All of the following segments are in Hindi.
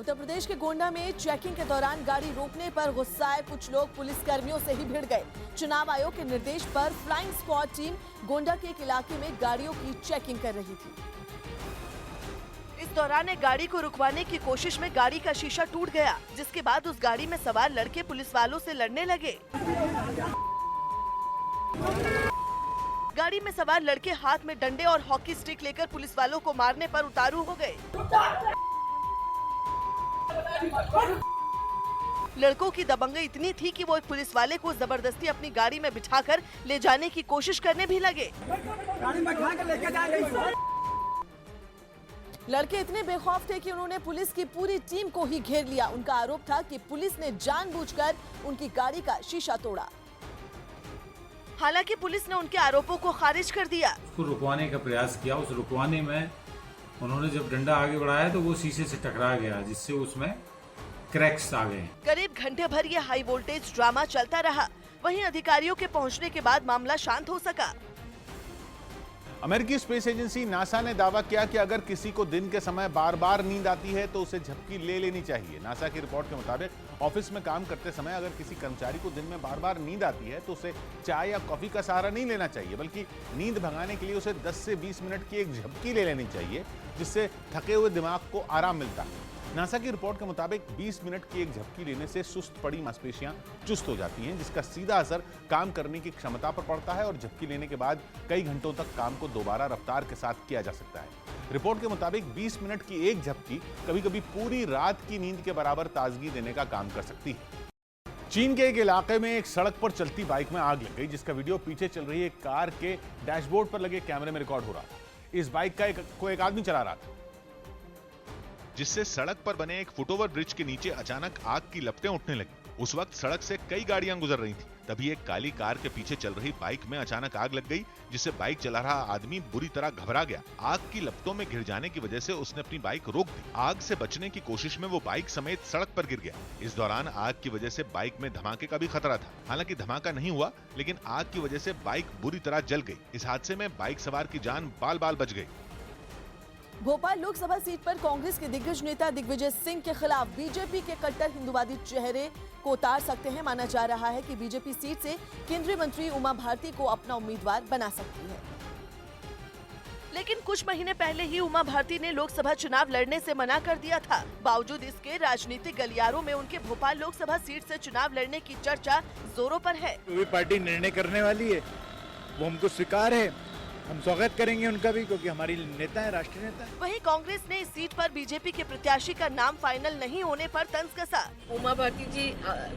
उत्तर प्रदेश के गोंडा में चेकिंग के दौरान गाड़ी रोकने पर गुस्साए कुछ लोग पुलिस कर्मियों से ही भिड़ गए। चुनाव आयोग के निर्देश पर फ्लाइंग स्क्वाड टीम गोंडा के एक इलाके में गाड़ियों की चेकिंग कर रही थी। इस दौरान एक गाड़ी को रुकवाने की कोशिश में गाड़ी का शीशा टूट गया, जिसके बाद उस गाड़ी में सवार लड़के पुलिस वालों से लड़ने लगे। गाड़ी में सवार लड़के हाथ में डंडे और हॉकी स्टिक लेकर पुलिस वालों को मारने पर उतारू हो गए। लड़कों की दबंगई इतनी थी कि वो एक पुलिस वाले को जबरदस्ती अपनी गाड़ी में बिठाकर ले जाने की कोशिश करने भी लगे। लड़के इतने बेखौफ थे कि उन्होंने पुलिस की पूरी टीम को ही घेर लिया। उनका आरोप था कि पुलिस ने जानबूझकर उनकी गाड़ी का शीशा तोड़ा। हालांकि पुलिस ने उनके आरोपों को खारिज कर दिया। उसको रुकवाने का प्रयास किया। उस रुकवाने में उन्होंने जब डंडा आगे बढ़ाया तो वो शीशे से टकरा गया, जिससे उसमें क्रैक्स आ गए। करीब घंटे भर ये हाई वोल्टेज ड्रामा चलता रहा। वहीं अधिकारियों के पहुंचने के बाद मामला शांत हो सका। अमेरिकी स्पेस एजेंसी नासा ने दावा किया कि अगर किसी को दिन के समय बार बार नींद आती है तो उसे झपकी ले लेनी चाहिए। नासा की रिपोर्ट के मुताबिक ऑफिस में काम करते समय अगर किसी कर्मचारी को दिन में बार बार नींद आती है तो उसे चाय या कॉफी का सहारा नहीं लेना चाहिए, बल्कि नींद भगाने के लिए उसे 10 से 20 मिनट की एक झपकी ले लेनी चाहिए, जिससे थके हुए दिमाग को आराम मिलता है। नासा की रिपोर्ट के मुताबिक 20 मिनट की एक झपकी लेने से सुस्त पड़ी मांसपेशियां चुस्त हो जाती हैं, जिसका सीधा असर काम करने की क्षमता पर पड़ता है और झपकी लेने के बाद कई घंटों तक काम को दोबारा रफ्तार के साथ किया जा सकता है। रिपोर्ट के मुताबिक 20 मिनट की एक झपकी कभी-कभी पूरी रात की नींद के बराबर ताजगी देने का काम कर सकती है। चीन के एक इलाके में एक सड़क पर चलती बाइक में आग लग गई, जिसका वीडियो पीछे चल रही एक कार के डैशबोर्ड पर लगे कैमरे में रिकॉर्ड हो रहा था। इस बाइक का एक आदमी चला रहा था, जिससे सड़क पर बने एक फुटओवर ब्रिज के नीचे अचानक आग की लपटें उठने लगी। उस वक्त सड़क से कई गाड़ियां गुजर रही थीं। तभी एक काली कार के पीछे चल रही बाइक में अचानक आग लग गई, जिससे बाइक चला रहा आदमी बुरी तरह घबरा गया। आग की लपटों में घिर जाने की वजह से उसने अपनी बाइक रोक दी। आग से बचने की कोशिश में वो बाइक समेत सड़क पर गिर गया। इस दौरान आग की वजह से बाइक में धमाके का भी खतरा था। हालांकि धमाका नहीं हुआ, लेकिन आग की वजह से बाइक बुरी तरह जल गई। इस हादसे में बाइक सवार की जान बाल बाल बच गई। भोपाल लोकसभा सीट पर कांग्रेस के दिग्गज नेता दिग्विजय सिंह के खिलाफ बीजेपी के कट्टर हिंदुवादी चेहरे को उतार सकते हैं। माना जा रहा है कि बीजेपी सीट से केंद्रीय मंत्री उमा भारती को अपना उम्मीदवार बना सकती है। लेकिन कुछ महीने पहले ही उमा भारती ने लोकसभा चुनाव लड़ने से मना कर दिया था। बावजूद इसके राजनीतिक गलियारों में उनके भोपाल लोकसभा सीट से चुनाव लड़ने की चर्चा जोरों पर है। जो पार्टी निर्णय करने वाली है वो हमको स्वीकार है, हम स्वागत करेंगे उनका भी, क्योंकि हमारी नेता है, राष्ट्रीय नेता है। वहीं कांग्रेस ने इस सीट पर बीजेपी के प्रत्याशी का नाम फाइनल नहीं होने पर तंज कसा। उमा भारती जी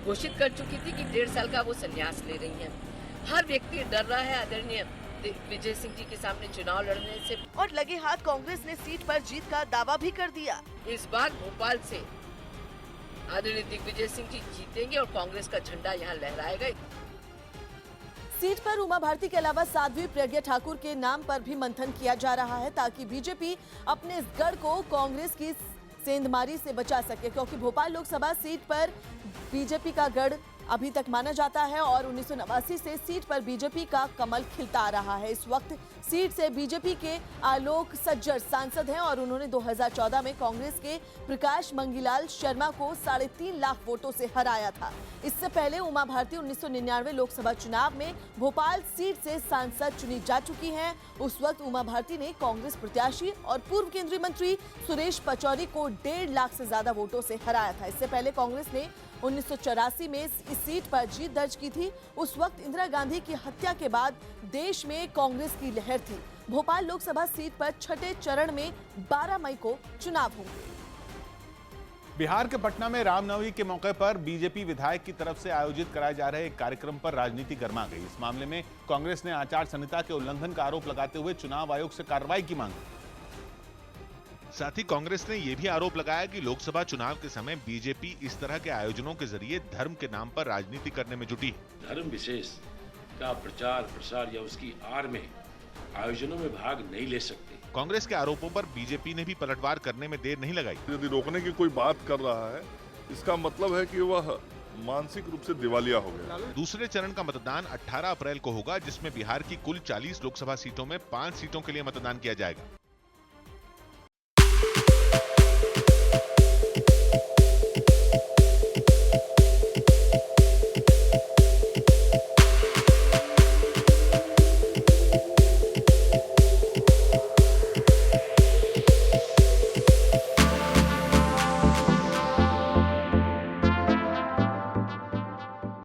घोषित कर चुकी थी कि 1.5 साल का वो संन्यास ले रही हैं। हर व्यक्ति डर रहा है आदरणीय दिग्विजय सिंह जी के सामने चुनाव लड़ने से, और लगे हाथ कांग्रेस ने सीट पर जीत का दावा भी कर दिया। इस बार भोपाल से आदरणीय दिग्विजय सिंह जी जीतेंगे और कांग्रेस का झंडा यहाँ लहराएगा। सीट पर उमा भारती के अलावा साध्वी प्रज्ञा ठाकुर के नाम पर भी मंथन किया जा रहा है, ताकि बीजेपी अपने इस गढ़ को कांग्रेस की सेंधमारी से बचा सके, क्योंकि भोपाल लोकसभा सीट पर बीजेपी का गढ़ अभी तक माना जाता है और 1989 से सीट पर बीजेपी का कमल खिलता आ रहा है। इस वक्त सीट से बीजेपी के आलोक सज्जर सांसद हैं और उन्होंने 2014 में कांग्रेस के प्रकाश मंगीलाल शर्मा को 3.5 लाख वोटों से हराया था। इससे पहले उमा भारती 1999 लोकसभा चुनाव में भोपाल सीट से सांसद चुनी जा चुकी हैं। उस वक्त उमा भारती ने कांग्रेस प्रत्याशी और पूर्व केंद्रीय मंत्री सुरेश पचौरी को 1.5 लाख से ज्यादा वोटों से हराया था। इससे पहले कांग्रेस ने 1984 में इस सीट पर जीत दर्ज की थी। उस वक्त इंदिरा गांधी की हत्या के बाद देश में कांग्रेस की लहर थी। भोपाल लोकसभा सीट पर छठे चरण में 12 मई को चुनाव होंगे। बिहार के पटना में रामनवमी के मौके पर बीजेपी विधायक की तरफ से आयोजित कराए जा रहे एक कार्यक्रम पर राजनीति गर्मा गई। इस मामले में कांग्रेस ने आचार संहिता के उल्लंघन का आरोप लगाते हुए चुनाव आयोग से कार्रवाई की मांग की। साथ ही कांग्रेस ने यह भी आरोप लगाया कि लोकसभा चुनाव के समय बीजेपी इस तरह के आयोजनों के जरिए धर्म के नाम पर राजनीति करने में जुटी है। धर्म विशेष का प्रचार प्रसार या उसकी आड़ में आयोजनों में भाग नहीं ले सकते। कांग्रेस के आरोपों पर बीजेपी ने भी पलटवार करने में देर नहीं लगाई। यदि रोकने की कोई बात कर रहा है, इसका मतलब है कि वह मानसिक रूप से दिवालिया हो गया। दूसरे चरण का मतदान 18 अप्रैल को होगा, जिसमें बिहार की कुल 40 लोकसभा सीटों में 5 सीटों के लिए मतदान किया जाएगा।